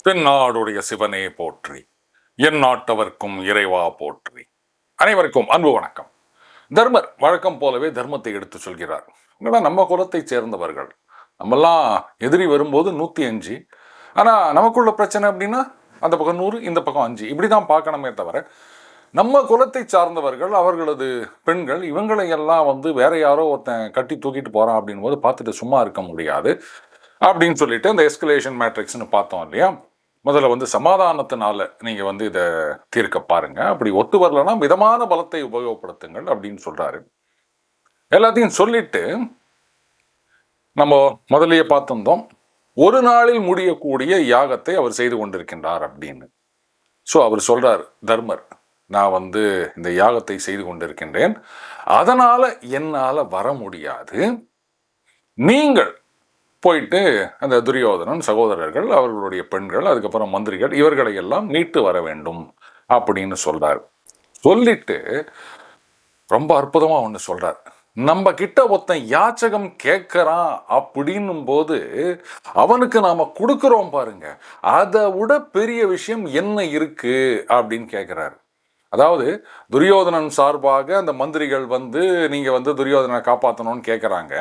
தென்னாடுடைய சிவனே போற்றி, என் நாட்டவர்க்கும் இறைவா போற்றி. அனைவருக்கும் அன்பு வணக்கம். தர்மர் வழக்கம் போலவே தர்மத்தை எடுத்து சொல்கிறார். நம்ம குலத்தை சேர்ந்தவர்கள், நம்மெல்லாம் எதிரி வரும்போது 105, ஆனா நமக்குள்ள பிரச்சனை அப்படின்னா அந்த பக்கம் 100, இந்த பக்கம் 5, இப்படிதான் பார்க்கணுமே தவிர நம்ம குலத்தை சார்ந்தவர்கள், அவர்களது பெண்கள், இவங்களை எல்லாம் வேற யாரோ ஒருத்தன் கட்டி தூக்கிட்டு போறான் அப்படின் போது பார்த்துட்டு சும்மா இருக்க முடியாது அப்படின்னு சொல்லிட்டு அந்த எஸ்கலேஷன் மேட்ரிக்ஸ்னு பார்த்தோம் இல்லையா. முதல்ல சமாதானத்தினால நீங்க இதை தீர்க்க பாருங்க, அப்படி ஒத்து வரலன்னா மிதமான பலத்தை உபயோகப்படுத்துங்கள் அப்படின்னு சொல்றாரு. எல்லாத்தையும் சொல்லிட்டு நம்ம முதலையே பார்த்திருந்தோம், ஒரு நாளில் முடியக்கூடிய யாகத்தை அவர் செய்து கொண்டிருக்கின்றார் அப்படின்னு. ஸோ அவர் சொல்றார், தர்மர், நான் இந்த யாகத்தை செய்து கொண்டிருக்கின்றேன், அதனால என்னால வர முடியாது, நீங்கள் போயிட்டு அந்த துரியோதனன் சகோதரர்கள், அவர்களுடைய பெண்கள், அதுக்கப்புறம் மந்திரிகள், இவர்களை எல்லாம் மீட்டு வர வேண்டும் அப்படின்னு சொல்றார். சொல்லிட்டு ரொம்ப அற்புதமா ஒன்று சொல்றார். நம்ம கிட்ட ஒருத்தன் யாச்சகம் கேட்கறான் அப்படின்னும் போது அவனுக்கு நாம கொடுக்கிறோம் பாருங்க, அதை விட பெரிய விஷயம் என்ன இருக்கு அப்படின்னு கேட்கிறாரு. அதாவது துரியோதனன் சார்பாக அந்த மந்திரிகள் நீங்க துரியோதனனை காப்பாற்றணும்னு கேட்கறாங்க.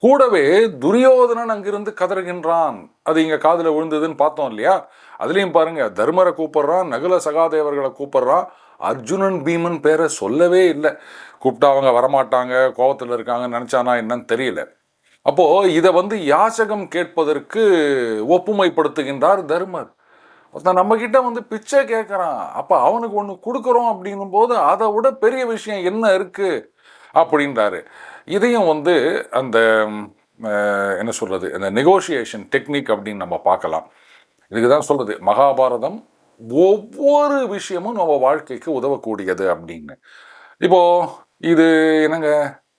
கூடவே துரியோதனன் அங்கிருந்து கதறுகின்றான். அது இங்க காதுல விழுந்ததுன்னு பார்த்தோம் இல்லையா. அதுலயும் பாருங்க, தர்மரை கூப்பிடுறான், நகுல சகாதேவர்களை கூப்பிடுறான், அர்ஜுனன் பீமன் பேரை சொல்லவே இல்லை. கூப்பிட்டா அவங்க வரமாட்டாங்க, கோபத்தில் இருக்காங்கன்னு நினைச்சானா என்னன்னு தெரியல. அப்போ இதை யாசகம் கேட்பதற்கு ஒப்புமைப்படுத்துகின்றார் தர்மர். நம்ம கிட்ட பிச்சை கேட்கறான், அப்ப அவனுக்கு ஒண்ணு கொடுக்கறோம் அப்படின்னும் போது அதை விட பெரிய விஷயம் என்ன இருக்கு அப்படின்றாரு. இதையும் அந்த என்ன சொல்றது, அந்த நெகோசியேஷன் டெக்னிக் அப்படின்னு நம்ம பார்க்கலாம். இதுக்கு தான் சொல்றது, மகாபாரதம் ஒவ்வொரு விஷயமும் நம்ம வாழ்க்கைக்கு உதவக்கூடியது அப்படின்னு. இப்போ இது என்னங்க,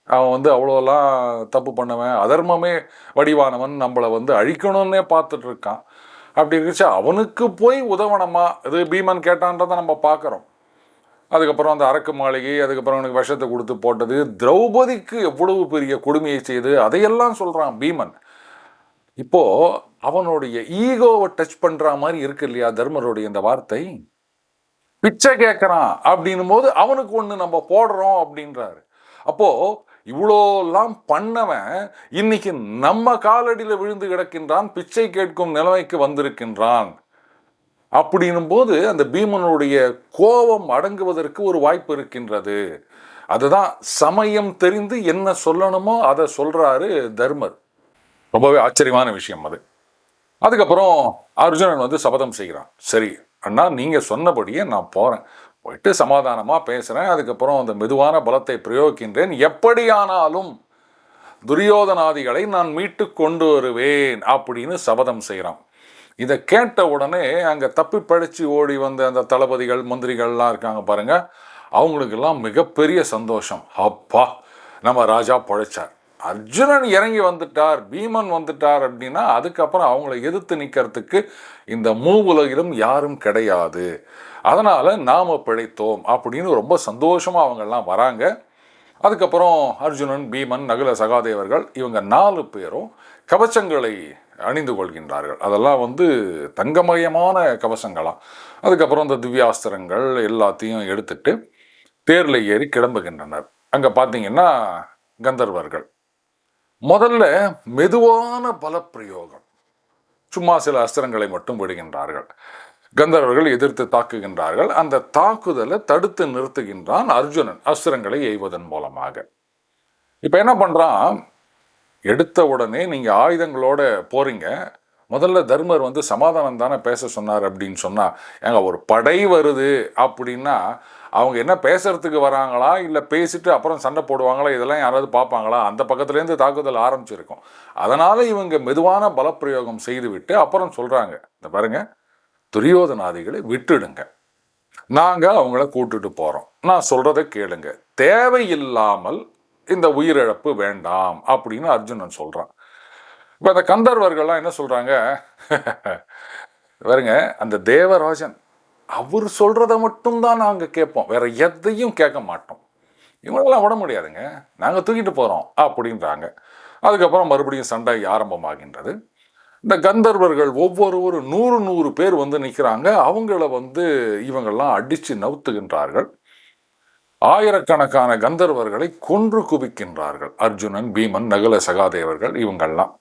அவன் அவ்வளோலாம் தப்பு பண்ணவன், அதர்மமே வடிவானவன், நம்மளை அழிக்கணும்னே பார்த்துட்டு இருக்கான். அப்படி இருந்துச்சு அவனுக்கு போய் உதவணுமா, இது பீமன் கேட்டான்றதை நம்ம பார்க்குறோம். அதுக்கப்புறம் அந்த அரக்கு மாளிகை, அதுக்கப்புறம் அவனுக்கு விஷத்தை கொடுத்து போட்டது, திரௌபதிக்கு எவ்வளவு பெரிய கொடுமையை செய்து, அதையெல்லாம் சொல்றான் பீமன். இப்போ அவனுடைய ஈகோவை டச் பண்ற மாதிரி இருக்கு இல்லையா தர்மருடைய இந்த வார்த்தை. பிச்சை கேட்கறான் அப்படின்னும் போது அவனுக்கு ஒண்ணு நம்ம போடுறோம் அப்படின்றாரு. அப்போ இவ்வளோலாம் பண்ணவன் இன்னைக்கு நம்ம காலடியில் விழுந்து கிடக்கின்றான், பிச்சை கேட்கும் நிலைமைக்கு வந்திருக்கின்றான். அப்படின்னும் போது அந்த பீமனுடைய கோபம் அடங்குவதற்கு ஒரு வாய்ப்பு இருக்கின்றது. அதுதான் சமயம் தெரிந்து என்ன சொல்லணுமோ அதை சொல்றாரு தர்மர். ரொம்பவே ஆச்சரியமான விஷயம் அது. அதுக்கப்புறம் அர்ஜுனன் சபதம் செய்கிறான். சரி அண்ணா, நீங்க சொன்னபடியே நான் போறேன், போயிட்டு சமாதானமா பேசுறேன், அதுக்கப்புறம் அந்த மெதுவான பலத்தை பிரயோகிக்கின்றேன், எப்படியானாலும் துரியோதனாதிகளை நான் மீட்டு கொண்டு வருவேன் அப்படின்னு சபதம் செய்கிறான். இதை கேட்ட உடனே அங்கே தப்பி பழிச்சு ஓடி வந்த அந்த தளபதிகள் மந்திரிகள்லாம் இருக்காங்க பாருங்க, அவங்களுக்கெல்லாம் மிகப்பெரிய சந்தோஷம். அப்பா, நம்ம ராஜா பழைச்சார், அர்ஜுனன் இறங்கி வந்துட்டார், பீமன் வந்துட்டார் அப்படின்னா அதுக்கப்புறம் அவங்கள எதிர்த்து நிற்கிறதுக்கு இந்த மூவுலகிலும் யாரும் கிடையாது, அதனால நாம பிழைத்தோம் அப்படின்னு ரொம்ப சந்தோஷமா அவங்கெல்லாம் வராங்க. அதுக்கப்புறம் அர்ஜுனன், பீமன், நகுல சகாதேவர்கள் இவங்க 4 பேரும் கவச்சங்களை அணிந்து கொள்கின்றார்கள். அதெல்லாம் தங்கமயமான கவசங்களாம். அதுக்கப்புறம் இந்த திவ்யாஸ்திரங்கள் எல்லாத்தையும் எடுத்துட்டு தேர்ல ஏறி கிளம்புகின்றனர். அங்க பார்த்தீங்கன்னா கந்தர்வர்கள் முதல்ல மெதுவான பலப்பிரயோகம், சும்மா சில அஸ்திரங்களை மட்டும் விடுகின்றார்கள். கந்தர்வர்கள் எதிர்த்து தாக்குகின்றார்கள். அந்த தாக்குதலை தடுத்து நிறுத்துகின்றான் அர்ஜுனன் அஸ்திரங்களை எய்வதன் மூலமாக. இப்ப என்ன பண்றான், எடுத்த உடனே நீங்க ஆயுதங்களோட போறீங்க, முதல்ல தர்மர் சமாதானம் தானே பேச சொன்னார் அப்படின்னு சொன்னா, ஏங்க ஒரு படை வருது அப்படின்னா அவங்க என்ன பேசுறதுக்கு வராங்களா இல்லை பேசிட்டு அப்புறம் சண்டை போடுவாங்களா, இதெல்லாம் யாராவது பார்ப்பாங்களா, அந்த பக்கத்துலேருந்து தாக்குதல் ஆரம்பிச்சிருக்கும். அதனால இவங்க மெதுவான பலப்பிரயோகம் செய்து விட்டு அப்புறம் சொல்றாங்க, இந்த பாருங்க, துரியோதனாதிகளை விட்டுடுங்க, நாங்க அவங்கள கூட்டுட்டு போறோம், நான் சொல்றதை கேளுங்க, தேவையில்லாமல் இந்த உயிரிழப்பு வேண்டாம் அப்படின்னு அர்ஜுனன் சொல்றான். இப்ப அந்த கந்தர்வர்கள்லாம் என்ன சொல்றாங்க, பாருங்க, அந்த தேவராஜன் அவர் சொல்றதை மட்டும்தான் நாங்க கேட்போம், வேற எதையும் கேட்க மாட்டோம், இவங்களெல்லாம் விட முடியாதுங்க, நாங்க தூக்கிட்டு போறோம் அப்படின்றாங்க. அதுக்கப்புறம் மறுபடியும் சண்டை ஆரம்பமாகின்றது. இந்த கந்தர்வர்கள் ஒவ்வொரு 100 பேர் வந்து நிற்கிறாங்க. அவங்கள வந்து இவங்கெல்லாம் அடிச்சு நவுத்துகின்றார்கள். ஆயிரக்கணக்கான கந்தர்வர்களை கொன்று குவிக்கின்றார்கள். அர்ஜுனன், பீமன், நகுல, சகாதேவர்கள் இவங்கெல்லாம்.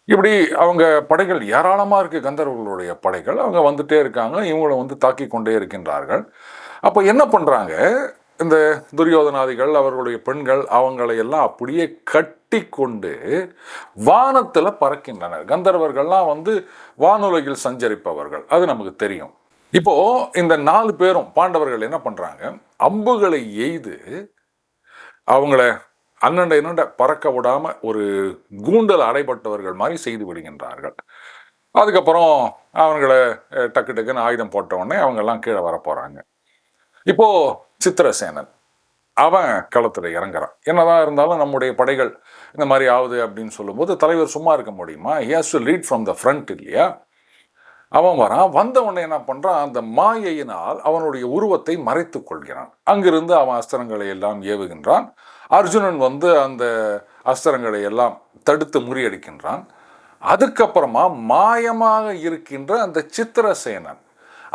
இப்படி அவங்க படைகள் ஏராளமாக இருக்கு. கந்தர்வர்களுடைய படைகள் அவங்க வந்துட்டே இருக்காங்க. இவங்களை வந்து தாக்கி கொண்டே இருக்கின்றார்கள். அப்போ என்ன பண்றாங்க, இந்த துரியோதனாதிகள் அவர்களுடைய பெண்கள் அவங்களை எல்லாம் அப்படியே கட்டி கொண்டு வானத்துல பறக்கின்றனர். கந்தர்வர்கள்லாம் வந்து வானுலகில் சஞ்சரிப்பவர்கள், அது நமக்கு தெரியும். இப்போ இந்த 4 பேரும் பாண்டவர்கள் என்ன பண்றாங்க, அம்புகளை எய்து அவங்கள அண்ணண்ட என்னண்ட பறக்க விடாம ஒரு கூண்டல் அடைபட்டவர்கள் மாதிரி செய்து விடுகின்றார்கள். அதுக்கப்புறம் அவங்கள டக்கு டக்குன்னு ஆயுதம் போட்ட உடனே அவங்க எல்லாம் கீழே வர போறாங்க. இப்போ சித்திரசேனன் அவன் களத்துல இறங்குறான். என்னதான் இருந்தாலும் நம்முடைய படைகள் இந்த மாதிரி ஆகுது அப்படின்னு சொல்லும்போது தலைவர் சும்மா இருக்க முடியுமா? he has to lead from the front இல்லையா? அவன் வரான். வந்த உடனே என்ன பண்றான், அந்த மாயையினால் அவனுடைய உருவத்தை மறைத்துக் கொள்கிறான். அங்கிருந்து அவன் அஸ்திரங்களை எல்லாம் ஏவுகின்றான். அர்ஜுனன் வந்து அந்த அஸ்திரங்களை எல்லாம் தடுத்து முறியடிக்கின்றான். அதுக்கப்புறமா மாயமாக இருக்கின்ற அந்த சித்திரசேனன்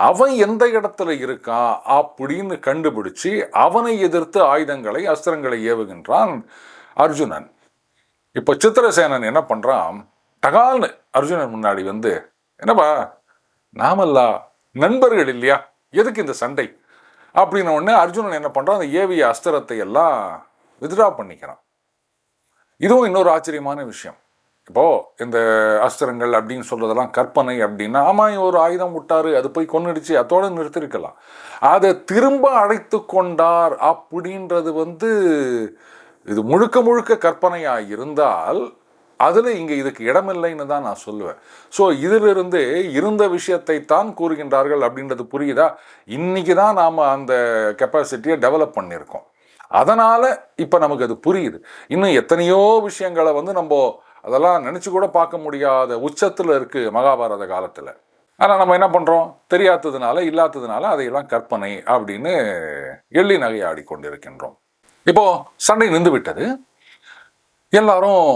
அவன் எந்த இடத்துல இருக்கான் அப்படின்னு கண்டுபிடிச்சு அவனை எதிர்த்து ஆயுதங்களை அஸ்திரங்களை ஏவுகின்றான் அர்ஜுனன். இப்ப சித்திரசேனன் என்ன பண்றான், டகால்னு அர்ஜுனன் முன்னாடி வந்து, என்னப்பா நாமெல்லாம் நண்பர்கள் இல்லையா, எதுக்கு இந்த சண்டை அப்படின்ன உடனே அர்ஜுனன் என்ன பண்றான், அந்த ஏவிய அஸ்திரத்தை எல்லாம் வித்ட்ரா பண்ணிக்கிறான். இதுவும் இன்னொரு ஆச்சரியமான விஷயம். இப்போ இந்த அஸ்திரங்கள் அப்படின்னு சொல்றதெல்லாம் கற்பனை அப்படின்னா, ஆமா ஒரு ஆயுதம் விட்டாரு அது போய் கொன்னுடுச்சு அதோட நிறுத்திருக்கலாம். அதை திரும்ப அழைத்து கொண்டார் அப்படின்றது வந்து இது முழுக்க முழுக்க கற்பனையா இருந்தால் அதுல இங்க இதுக்கு இடமில்லைன்னு தான் நான் சொல்லுவேன். ஸோ இதிலிருந்து இருந்த விஷயத்தை தான் கூறுகின்றார்கள் அப்படின்றது புரியுதா? இன்னைக்கு தான் நாம அந்த கெப்பாசிட்டியை டெவலப் பண்ணியிருக்கோம். அதனால இப்ப நமக்கு அது புரியுது. இன்னும் எத்தனையோ விஷயங்களை வந்து நம்ம அதெல்லாம் நினைச்சு கூட பார்க்க முடியாத உச்சத்துல இருக்கு மகாபாரத காலத்துல. ஆனா நம்ம என்ன பண்றோம், தெரியாததுனால இல்லாததுனால அதையெல்லாம் கற்பனை அப்படின்னு எள்ளி நகையாடி கொண்டிருக்கின்றோம். இப்போ சண்டை நின்று விட்டது. எல்லாரும்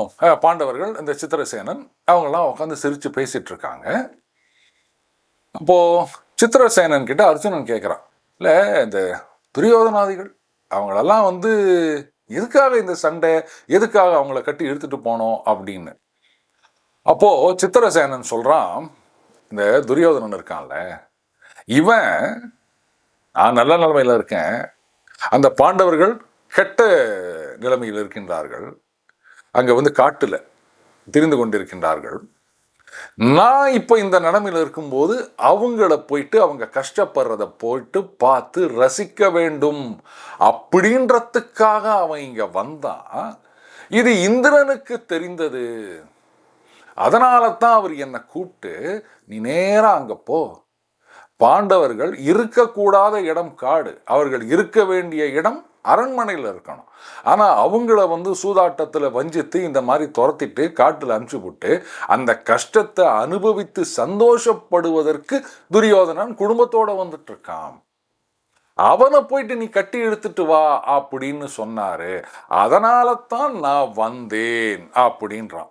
பாண்டவர்கள் இந்த சித்திரசேனன் அவங்கெல்லாம் உட்காந்து சிரிச்சு பேசிட்டு இருக்காங்க. அப்போ சித்திரசேனன் கிட்ட அர்ஜுனன் கேட்கிறான், இல்ல இந்த துரியோதனாதிகள் அவங்களெல்லாம் வந்து எதுக்காக இந்த சண்டை, எதுக்காக அவங்கள கட்டி இழுத்துட்டு போனோம் அப்படின்னு. அப்போ சித்திரசேனன் சொல்றான், இந்த துரியோதனன் இருக்கான்ல இவன், நான் நல்ல நிலைமையில இருக்கேன், அந்த பாண்டவர்கள் கெட்ட நிலைமையில் இருக்கின்றார்கள், அங்க வந்து காட்டுல திரிந்து கொண்டிருக்கின்றார்கள். நான் இப்ப இந்த நிலைமையில இருக்கும்போது அவங்கள போயிட்டு அவங்க கஷ்டப்படுறத போயிட்டு பார்த்து ரசிக்க வேண்டும் அப்படின்றதுக்காக அவன் இங்க வந்தான். இது இந்திரனுக்கு தெரிந்தது. அதனால தான் அவர் என்னை கூப்பிட்டு, நீ நேரா அங்க போ, பாண்டவர்கள் இருக்கக்கூடாத இடம் காடு, அவர்கள் இருக்க வேண்டிய இடம் அரண்மனையில் இருக்கணும். ஆனா அவங்கள வந்து சூதாட்டத்துல வஞ்சித்து இந்த மாதிரி துரத்திட்டு காட்டுல அனுப்பிச்சு விட்டு அந்த கஷ்டத்தை அனுபவித்து சந்தோஷப்படுவதற்கு துரியோதனன் குடும்பத்தோட வந்துட்டு இருக்கான். அவனை போயிட்டு நீ கட்டி எடுத்துட்டு வா அப்படின்னு சொன்னாரு, அதனால தான் நான் வந்தேன் அப்படின்றான்.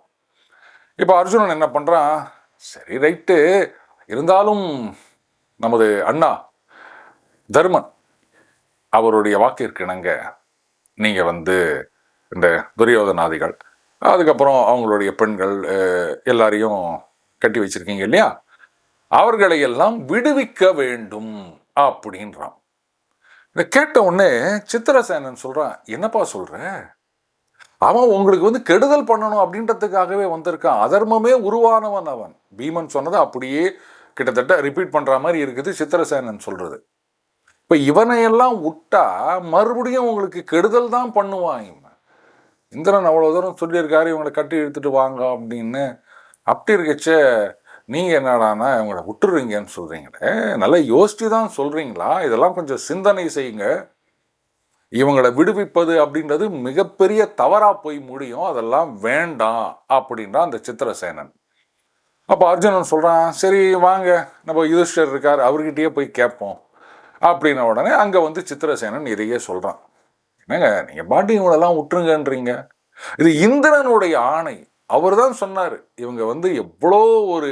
இப்ப அர்ஜுனன் என்ன பண்றான், சரி ரைட்டு, இருந்தாலும் நமது அண்ணா தர்மன் அவருடைய வாக்கிற்கு இணங்க நீங்க வந்து இந்த துரியோதனாதிகள் அதுக்கப்புறம் அவங்களுடைய பெண்கள் எல்லாரையும் கட்டி வச்சிருக்கீங்க இல்லையா, அவர்களை எல்லாம் விடுவிக்க வேண்டும் அப்படின்றான். இதை கேட்ட உடனே சித்திரசேனன் சொல்றான், என்னப்பா சொல்ற, அவன் உங்களுக்கு வந்து கெடுதல் பண்ணணும் அப்படின்றதுக்காகவே வந்திருக்கான், அதர்மமே உருவானவன் அவன். பீமன் சொன்னதை அப்படியே கிட்டத்தட்ட ரிப்பீட் பண்ற மாதிரி இருக்குது சித்திரசேனன் சொல்றது. இப்ப இவனையெல்லாம் விட்டா மறுபடியும் உங்களுக்கு கெடுதல் தான் பண்ணுவான் இவன். இந்திரன் அவ்வளவு தூரம் சொல்லியிருக்காரு இவங்களை கட்டி இழுத்துட்டு வாங்க அப்படின்னு. அப்படி இருக்கச்ச நீங்க என்னடானா இவங்களை விட்டுருவீங்கன்னு சொல்றீங்களே, நல்லா யோசிச்சு தான் சொல்றீங்களா? இதெல்லாம் கொஞ்சம் சிந்தனை செய்யுங்க. இவங்களை விடுவிப்பது அப்படின்றது மிகப்பெரிய தவறா போய் முடியும், அதெல்லாம் வேண்டாம் அப்படின்றான் அந்த சித்திரசேனன். அப்ப அர்ஜுனன் சொல்றான், சரி வாங்க நம்ம யுதிஷ்டர் இருக்கார் அவர்கிட்டயே போய் கேட்போம் அப்படின்ன உடனே அங்க வந்து சித்திரசேனன் இதையே சொல்றான். என்னங்க நீங்க பாட்டி இவங்களெல்லாம் விட்டுருங்கன்றீங்க, இது இந்திரனுடைய ஆணை, அவர் தான் சொன்னார், இவங்க வந்து எவ்வளோ ஒரு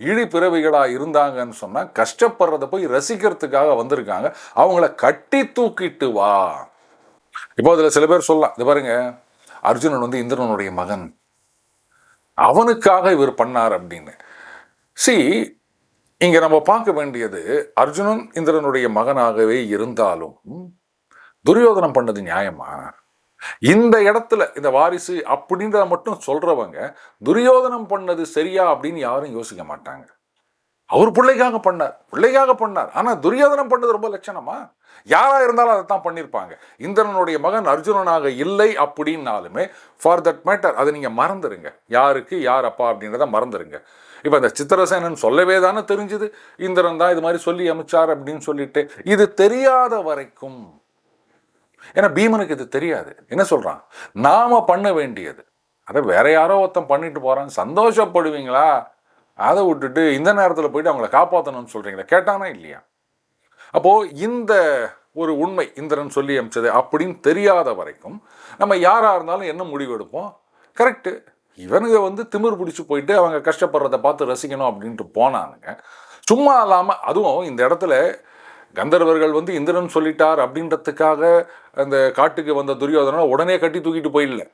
இழி பிறவிகளா இருந்தாங்கன்னு சொன்னா கஷ்டப்படுறத போய் ரசிக்கிறதுக்காக வந்திருக்காங்க, அவங்கள கட்டி தூக்கிட்டு வா. இப்போ அதுல சில பேர் சொல்லலாம், இது பாருங்க அர்ஜுனன் வந்து இந்திரனுடைய மகன், அவனுக்காக இவர் பண்ணார் அப்படின்னு. சி, இங்க நம்ம பார்க்க வேண்டியது, அர்ஜுனன் இந்திரனுடைய மகனாகவே இருந்தாலும் துரியோதனம் பண்ணது நியாயமா? இந்த இடத்துல இந்த வாரிசு அப்படின்றத மட்டும் சொல்றவங்க துரியோதனம் பண்ணது சரியா அப்படின்னு யாரும் யோசிக்க மாட்டாங்க. அவர் பிள்ளைக்காக பண்ணார். ஆனா துரியோதனம் பண்ணது ரொம்ப லட்சணமா? யாரா இருந்தாலும் அதைத்தான் பண்ணியிருப்பாங்க. இந்திரனுடைய மகன் அர்ஜுனனாக இல்லை அப்படின்னாலுமே ஃபார் தட் மேட்டர் அதை நீங்க மறந்துருங்க. யாருக்கு யார் அப்பா அப்படின்றத மறந்துருங்க. இப்ப இந்த சித்திரசேனன் சொல்லவே தானே தெரிஞ்சுது இந்திரன் தான் இது மாதிரி சொல்லி அமைச்சார் அப்படின்னு சொல்லிட்டு. இது தெரியாத வரைக்கும், ஏன்னா பீமனுக்கு இது தெரியாது. என்ன சொல்றான், நாம பண்ண வேண்டியது அதை வேற யாரோ ஒருத்தன் பண்ணிட்டு போறான், சந்தோஷப்படுவீங்களா? அதை விட்டுட்டு இந்த நேரத்தில் போயிட்டு அவங்கள காப்பாற்றணும்னு சொல்றீங்களா? கேட்டானா இல்லையா? அப்போ இந்த ஒரு உண்மை இந்திரன் சொல்லி அமைச்சது அப்படின்னு தெரியாத வரைக்கும் நம்ம யாரா இருந்தாலும் என்ன முடிவு எடுப்போம்? கரெக்டு, இவனுங்க வந்து திமிர் பிடிச்சி போயிட்டு அவங்க கஷ்டப்படுறத பார்த்து ரசிக்கணும் அப்படின்ட்டு போனானுங்க. சும்மா இல்லாமல் அதுவும் இந்த இடத்துல கந்தர்வர்கள் வந்து இந்திரன் சொல்லிட்டார் அப்படின்றதுக்காக அந்த காட்டுக்கு வந்த துரியோதனை உடனே கட்டி தூக்கிட்டு போயிடல.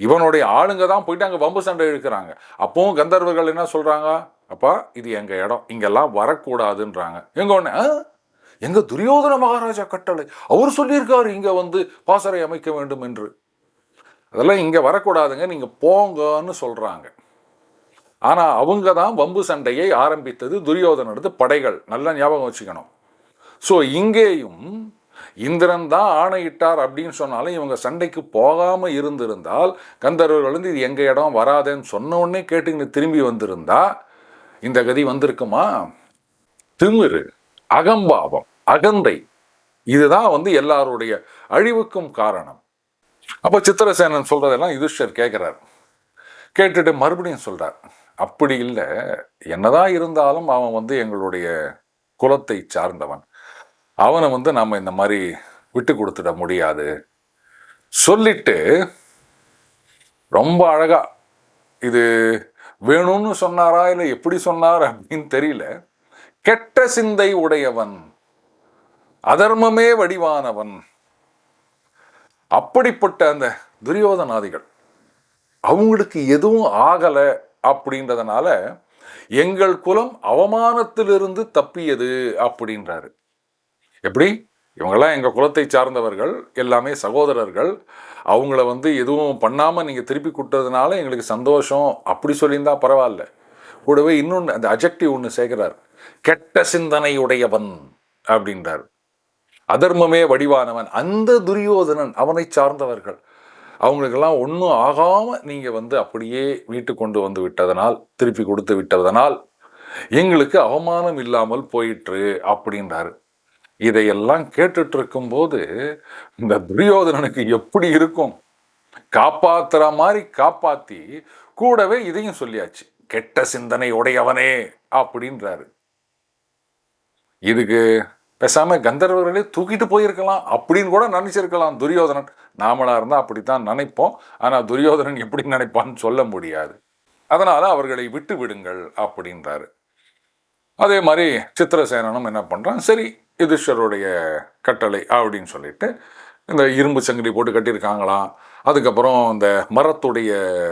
இவனுடைய ஆளுங்க தான் போயிட்டு அங்கே வம்பு சண்டை இழுக்கிறாங்க. அப்பவும் கந்தர்வர்கள் என்ன சொல்றாங்க, அப்பா இது எங்க இடம், இங்கெல்லாம் வரக்கூடாதுன்றாங்க. எங்க ஒன்று, எங்க துரியோதன மகாராஜா கட்டளை, அவர் சொல்லியிருக்காரு இங்க வந்து பாசறை அமைக்க வேண்டும் என்று, அதெல்லாம் இங்க வரக்கூடாதுங்க, நீங்க போங்கன்னு சொல்றாங்க. ஆனா அவங்க தான் வம்பு சண்டையை ஆரம்பித்தது துரியோதனது படைகள், நல்லா ஞாபகம் வச்சுக்கணும். ஸோ இங்கேயும் இந்திரன் தான் ஆணையிட்டார் அப்படின்னு சொன்னாலும் இவங்க சண்டைக்கு போகாம இருந்திருந்தால், கந்தர்வர்கள் வந்து இது எங்க இடம் வராதேன்னு சொன்ன உடனே கேட்டுக்கின்னு திரும்பி வந்திருந்தா இந்த கதி வந்திருக்குமா? திமிரு, அகம்பாவம், அகந்தை, இதுதான் வந்து எல்லாருடைய அழிவுக்கும் காரணம். அப்போ சித்திரசேனன் சொல்றதெல்லாம் யுதிஷ்டர் கேட்கிறார். கேட்டுட்டு மறுபடியும் சொல்றார், அப்படி இல்லை, என்னதான் இருந்தாலும் அவன் வந்து எங்களுடைய குலத்தை சார்ந்தவன், அவனை வந்து நம்ம இந்த மாதிரி விட்டு கொடுத்துட முடியாது சொல்லிட்டு ரொம்ப அழகா, இது வேணும்னு சொன்னாரா இல்லை எப்படி சொன்னார் அப்படின்னு தெரியல, கெட்ட சிந்தை உடையவன், அதர்மமே வடிவானவன், அப்படிப்பட்ட அந்த துரியோதனாதிகள் அவங்களுக்கு எதுவும் ஆகலை அப்படின்றதுனால எங்கள் குலம் அவமானத்திலிருந்து தப்பியது அப்படின்றாரு. எப்படி? இவங்கெல்லாம் எங்கள் குலத்தை சார்ந்தவர்கள், எல்லாமே சகோதரர்கள், அவங்கள வந்து எதுவும் பண்ணாமல் நீங்கள் திருப்பி கொடுத்ததுனால எங்களுக்கு சந்தோஷம் அப்படி சொல்லியிருந்தா பரவாயில்ல. கூடவே இன்னொன்று அந்த அஜெக்டிவ் ஒன்று சேர்க்கிறார், கெட்ட சிந்தனை உடையவன் அப்படின்றார், அதர்மமே வடிவானவன். அந்த துரியோதனன் அவனை சார்ந்தவர்கள், அவங்களுக்கெல்லாம் ஒன்றும் ஆகாமல் நீங்கள் வந்து அப்படியே வீட்டு கொண்டு வந்து விட்டதனால், திருப்பி கொடுத்து விட்டதனால் எங்களுக்கு அவமானம் இல்லாமல் போயிற்று அப்படின்றாரு. இதையெல்லாம் கேட்டுட்டு இருக்கும்போது இந்த துரியோதனனுக்கு எப்படி இருக்கும்? காப்பாத்துற மாதிரி காப்பாத்தி கூடவே இதையும் சொல்லியாச்சு, கெட்ட சிந்தனை உடையவனே அப்படின்றாரு. இதுக்கு பேசாம கந்தர்வர்களே தூக்கிட்டு போயிருக்கலாம் அப்படின்னு கூட நினைச்சிருக்கலாம் துரியோதனன். நாமளா இருந்தா அப்படித்தான் நினைப்போம். ஆனா துரியோதனன் எப்படி நினைப்பான்னு சொல்ல முடியாது. அதனால அவர்களை விட்டு விடுங்கள் அப்படின்றாரு. அதே மாதிரி சித்திரசேனனும் என்ன பண்றான், சரி யுதிஷ்டருடைய கட்டளை அப்படின்னு சொல்லிட்டு இந்த இரும்பு சங்கிலி போட்டு கட்டியிருக்காங்களாம். அதுக்கப்புறம் இந்த மரத்துடைய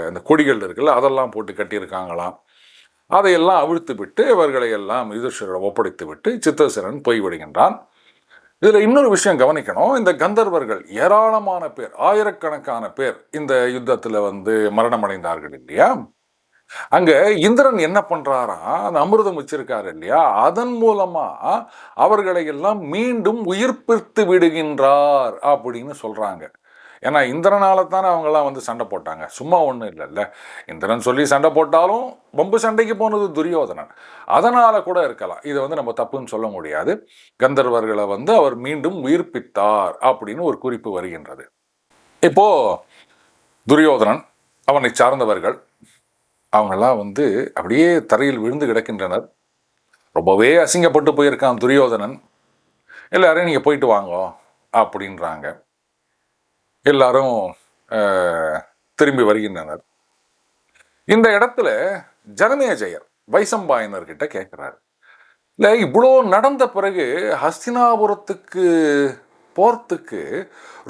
இந்த கொடிகள் இருக்குல்ல அதெல்லாம் போட்டு கட்டியிருக்காங்களாம். அதையெல்லாம் அவிழ்த்து விட்டு இவர்களை எல்லாம் யுதிஷ்டரை ஒப்படைத்து விட்டு சித்திரசேனன் போய்விடுகின்றான். இதில் இன்னொரு விஷயம் கவனிக்கணும், இந்த கந்தர்வர்கள் ஏராளமான பேர், ஆயிரக்கணக்கான பேர் இந்த யுத்தத்தில் வந்து மரணமடைந்தார்கள் இல்லையா? அங்க இந்திரன் என்ன பண்றாரா, அந்த அமிர்தம் வச்சிருக்காரு இல்லையா, அதன் மூலமா அவர்களை எல்லாம் மீண்டும் உயிர்ப்பித்து விடுகின்றார் அப்படின்னு சொல்றாங்க. ஏன்னா இந்திரனால தானே அவங்கெல்லாம் வந்து சண்டை போட்டாங்க, சும்மா ஒன்றும் இல்லைல்ல. இந்திரன் சொல்லி சண்டை போட்டாலும் வம்பு சண்டைக்கு போனது துரியோதனன், அதனால கூட இருக்கலாம். இதை வந்து நம்ம தப்புன்னு சொல்ல முடியாது. கந்தர்வர்களை வந்து அவர் மீண்டும் உயிர்ப்பித்தார் அப்படின்னு ஒரு குறிப்பு வருகின்றது. இப்போ துரியோதனன், அவனை சார்ந்தவர்கள் அவங்கெல்லாம் வந்து அப்படியே தரையில் விழுந்து கிடக்கின்றனர். ரொம்பவே அசிங்கப்பட்டு போயிருக்கான் துரியோதனன். எல்லாரும் நீங்கள் போயிட்டு வாங்க அப்படின்றாங்க. எல்லாரும் திரும்பி வருகின்றனர். இந்த இடத்துல ஜனமேஜயர் வைசம்பாயனர்கிட்ட கேட்கிறாரு, இல்லை இவ்வளோ நடந்த பிறகு ஹஸ்தினாபுரத்துக்கு போறதுக்கு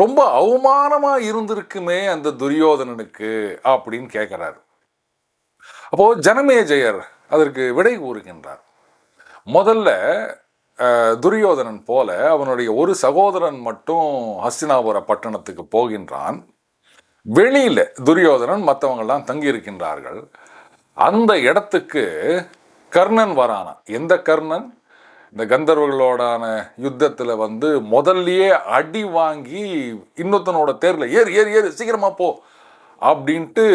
ரொம்ப அவமானமா இருந்திருக்குமே அந்த துரியோதனனுக்கு அப்படின்னு கேட்கிறாரு. அப்போ ஜனமேஜயர் அதற்கு விடை கூறுகின்றார். முதல்ல துரியோதனன் போல அவனுடைய ஒரு சகோதரன் மட்டும் ஹஸ்தினாபுர பட்டணத்துக்கு போகின்றான். வெளியில துரியோதனன் மற்றவங்கள்லாம் தங்கி இருக்கின்றார்கள். அந்த இடத்துக்கு கர்ணன் வரானா. எந்த கர்ணன்? இந்த கந்தர்வர்களோடான யுத்தத்துல முதல்லயே அடி வாங்கி இன்னொருத்தனோட தேர்ல ஏறு ஏறு ஏறு சீக்கிரமா போ அப்படின்ட்டு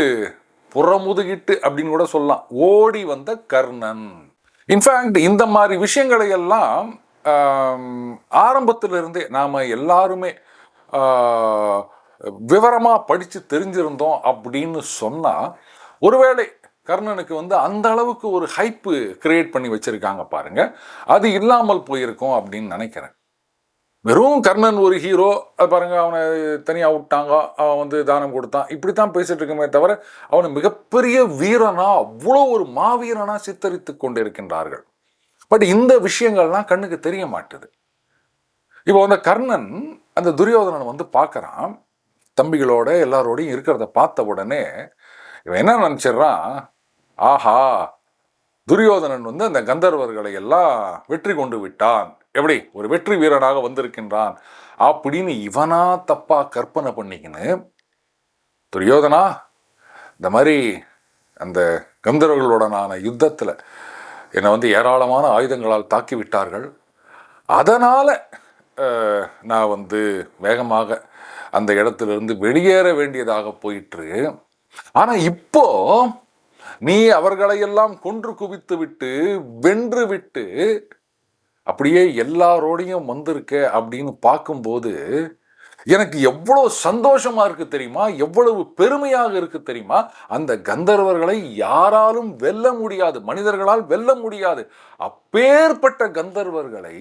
புறமுதுகிட்டு அப்படின்னு கூட சொல்லலாம், ஓடி வந்த கர்ணன். இன்ஃபேக்ட் இந்த மாதிரி விஷயங்களை எல்லாம் ஆரம்பத்திலிருந்தே நாம எல்லாருமே விவரமா படிச்சு தெரிஞ்சிருந்தோம் அப்படின்னு சொன்னா, ஒருவேளை கர்ணனுக்கு அந்த அளவுக்கு ஒரு ஹைப்பு கிரியேட் பண்ணி வச்சிருக்காங்க பாருங்க, அது இல்லாமல் போயிருக்கும் அப்படின்னு நினைக்கிறேன். வெறும் கர்ணன் ஒரு ஹீரோ, அது பாருங்க அவனை தனியாக விட்டாங்க, அவன் தானம் கொடுத்தான், இப்படித்தான் பேசிட்டு இருக்குமே தவிர அவனை மிகப்பெரிய வீரனா, அவ்வளோ ஒரு மாவீரனா சித்தரித்து கொண்டிருக்கின்றார்கள். பட் இந்த விஷயங்கள்லாம் கண்ணுக்கு தெரிய மாட்டுது. இப்போ கர்ணன் அந்த துரியோதனன் பார்க்கறான், தம்பிகளோட எல்லாரோடையும் இருக்கிறத பார்த்த உடனே இவன் என்ன நினைச்சிடறான், ஆஹா துரியோதனன் அந்த கந்தர்வர்களை எல்லாம் வெற்றி கொண்டு விட்டான், எப்படி ஒரு வெற்றி வீரனாக வந்திருக்கின்றான் அப்படின்னு இவனா தப்பா கற்பனை பண்ணிக்கின்னு, துரியோதனா இந்த மாதிரி அந்த கந்தர்வர்களோடனான யுத்தத்துல என்னை ஏராளமான ஆயுதங்களால் தாக்கி விட்டார்கள், அதனால நான் வேகமாக அந்த இடத்திலிருந்து வெளியேற வேண்டியதாக போயிற்று. ஆனா இப்போ நீ அவர்களையெல்லாம் கொன்று குவித்து விட்டு வென்று விட்டு அப்படியே எல்லாரோடையும் வந்திருக்க அப்படின்னு பார்க்கும்போது எனக்கு எவ்வளவு சந்தோஷமா இருக்கு தெரியுமா, எவ்வளவு பெருமையாக இருக்கு தெரியுமா. அந்த கந்தர்வர்களை யாராலும் வெல்ல முடியாது, மனிதர்களால் வெல்ல முடியாது. அப்பேற்பட்ட கந்தர்வர்களை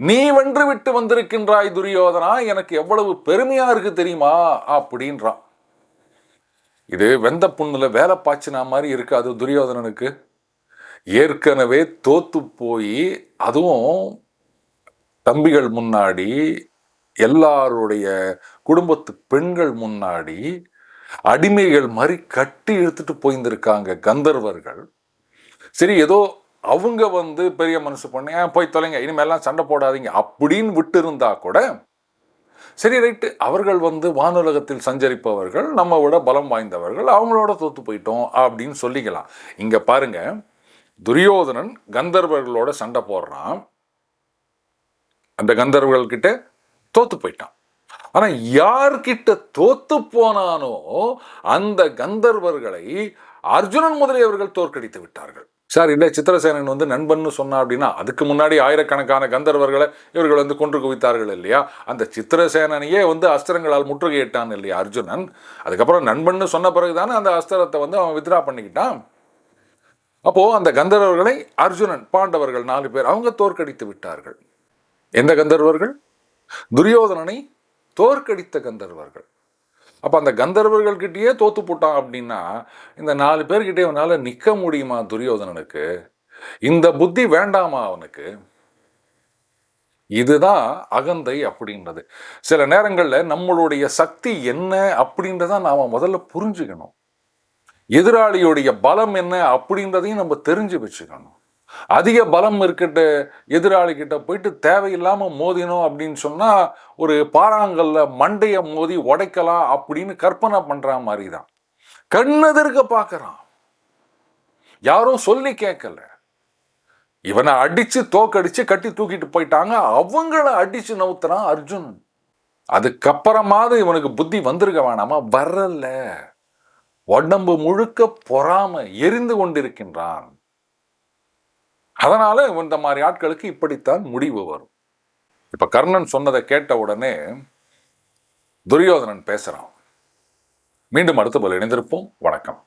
நீ வென்று விட்டு வந்திருக்கின்றாய் துரியோதனா, எனக்கு எவ்வளவு பெருமையா இருக்கு தெரியுமா அப்படின்றான். இது வெந்த புண்ணுல வேலை பாய்ச்சினா மாதிரி இருக்காது துரியோதனனுக்கு. ஏற்கனவே தோத்து போய், அதுவும் தம்பிகள் முன்னாடி, எல்லாருடைய குடும்பத்து பெண்கள் முன்னாடி அடிமைகள் மாதிரி கட்டி இழுத்துட்டு போயிருந்திருக்காங்க கந்தர்வர்கள். சரி, ஏதோ அவங்க பெரிய மனசு பண்ணி போய் தொலைங்க, இனிமேலாம் சண்டை போடாதீங்க அப்படின்னு விட்டு இருந்தா கூட சரி ரைட்டு, அவர்கள் வானுலகத்தில் சஞ்சரிப்பவர்கள், நம்ம விட பலம் வாய்ந்தவர்கள், அவங்களோட தோத்து போயிட்டோம் அப்படின்னு சொல்லிக்கலாம். இங்க பாருங்க, துரியோதனன் கந்தர்வர்களோட சண்டை போடுறான், அந்த கந்தர்வர்கள் கிட்ட தோத்து போயிட்டான். ஆனா யார்கிட்ட தோத்து போனானோ அந்த கந்தர்வர்களை அர்ஜுனன் முதலியவர்கள் தோற்கடித்து விட்டார்கள். சார் இல்லை, சித்திரசேனன் நண்பன்னு சொன்னா அப்படின்னா அதுக்கு முன்னாடி ஆயிரக்கணக்கான கந்தர்வர்களை இவர்கள் கொன்று குவித்தார்கள் இல்லையா. அந்த சித்திரசேனனையே அஸ்திரங்களால் முற்றுகையிட்டான் இல்லையா அர்ஜுனன். அதுக்கப்புறம் நண்பன்னு சொன்ன பிறகுதானே அந்த அஸ்திரத்தை அவன் வித்ரா பண்ணிக்கிட்டான். அப்போ அந்த கந்தர்வர்களை அர்ஜுனன், பாண்டவர்கள் 4 பேர் அவங்க தோற்கடித்து விட்டார்கள். எந்த கந்தர்வர்கள்? துரியோதனனை தோற்கடித்த கந்தர்வர்கள். அப்ப அந்த கந்தர்வர்கள் கிட்டயே தோத்து போட்டான் அப்படின்னா இந்த 4 பேர்கிட்டே அவனால நிக்க முடியுமா துரியோதனனுக்கு? இந்த புத்தி வேண்டாமா அவனுக்கு? இதுதான் அகந்தை அப்படின்றது. சில நேரங்கள்ல நம்மளுடைய சக்தி என்ன அப்படின்றத நாம முதல்ல புரிஞ்சுக்கணும். எதிராளியுடைய பலம் என்ன அப்படின்றதையும் நம்ம தெரிஞ்சு வச்சுக்கணும். அதிக பலம் இருக்கிட்ட எதிராளி கிட்ட போயிட்டு தேவையில்லாம மோதினோம் அப்படின்னு சொன்னா ஒரு பாறாங்கல்ல மண்டைய மோதி உடைக்கலாம் அப்படின்னு கற்பனை பண்ற மாதிரி தான். கண்ணெதிர்க்க பார்க்கறான், யாரும் சொல்லி கேட்கல, இவனை அடிச்சு தோக்கடிச்சு கட்டி தூக்கிட்டு போயிட்டாங்க, அவங்கள அடிச்சு நவுத்துறான் அர்ஜுனன். அதுக்கப்புறமாவது இவனுக்கு புத்தி வந்திருக்க வேணாமா? வரல. உடம்பு முழுக்க பொறாம எரிந்து கொண்டிருக்கின்றான். அதனால இந்த மாதிரி ஆட்களுக்கு இப்படித்தான் முடிவு வரும். இப்ப கர்ணன் சொன்னதை கேட்ட உடனே துரியோதனன் பேசுறான். மீண்டும் அடுத்த போல இணைந்திருப்போம். வணக்கம்.